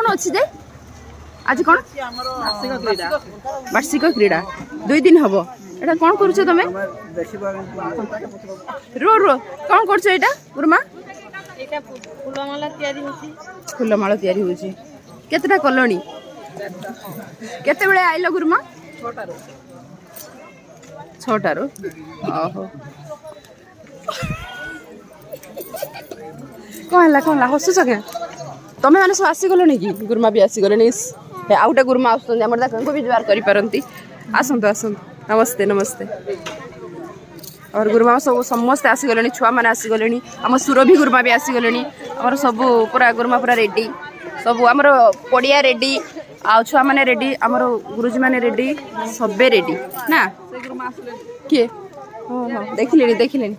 कौन अच्छी दे आज कौन वार्षिक क्रीड़ा 2 दिन हम एटा कौन करुछ तमे रो रो कौन करछ एटा गुरुमा एटा फुलमाला तयारी होची फुलमाला तयारी होची केतटा कलोनी केते बेले आइलो गुरुमा 6 रो ओहो कौन ला हसुछ के तमे माने सब आसी गलो कि गुरुमा भी आसी गले आउटा गुरुमा आसुछन हमर दाकन भी ज्वार करि परंती आसंतु आसंतु नमस्ते नमस्ते और गुरुमा सब समस्त आसी गले छुआ माने आसी गले हम सुरभि गुरुमा भी आसी गले हमर सब पूरा गुरुमा पूरा रेडी सब हमर पड़िया रेडी आ छुआ माने रेडी हमर गुरुजी माने रेडी सबे रेडी ना के हां देखिलेनी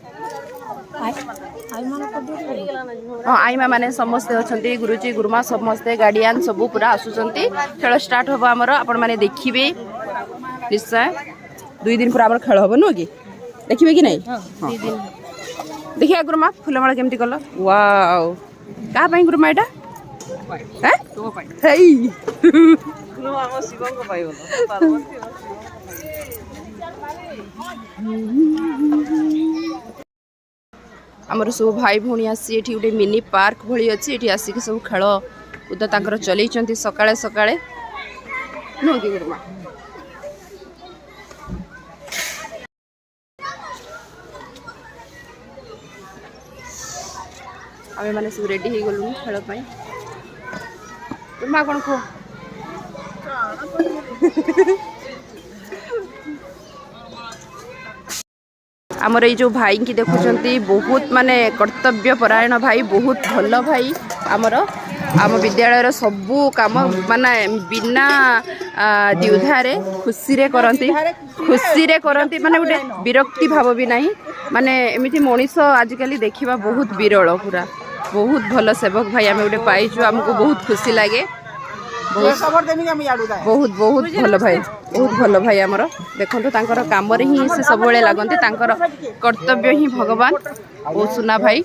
हाँ आईमा माने समस्ते अच्छे गुरुजी गुरुमा समस्ते गार्डियन सब पूरा आसुचंती खेल स्टार्ट हम आमर आपण माने देखिबे निश्चय 2 दिन पूरा आमर खेल हम नु कि देखिबे कि नहीं 2 दिन देखिया गुरुमा फुलमाला केमती कल वाओ का पई गुरुमा एटा हैं तो पई हेई गुरुमा हम शिवं को पाई बोलो पार्वती आमर सब भाई भौणी आसी एठी गोटे मिनी पार्क भली अच्छी एठी आसिक सब खेल कूद तांकर चलैचंती सकाळे सकाळे नो कि गुरुमा आमे माने सब रेडी हे गलु खेल पई गुरुमा कोन को आमर ये जो भाई की देखुंत बहुत माने कर्तव्य परायण भाई बहुत भल भाई आमर आम विद्यालय सबू काम माने बिना द्विधारे खुशी रे करती माने गोटे विरक्ति भाव भी नहीं माने एमिति मनीष आजिकली देखिबा बहुत विरल पूरा बहुत भल सेवक भाई आम गोटे पाइचु आमको बहुत खुशी लगे बहुत बहुत भल भाई बहुत भल भाई आमर देखो तांकर काम रे ही से सब लगती तांकर कर्तव्य ही भगवान ओ सुना भाई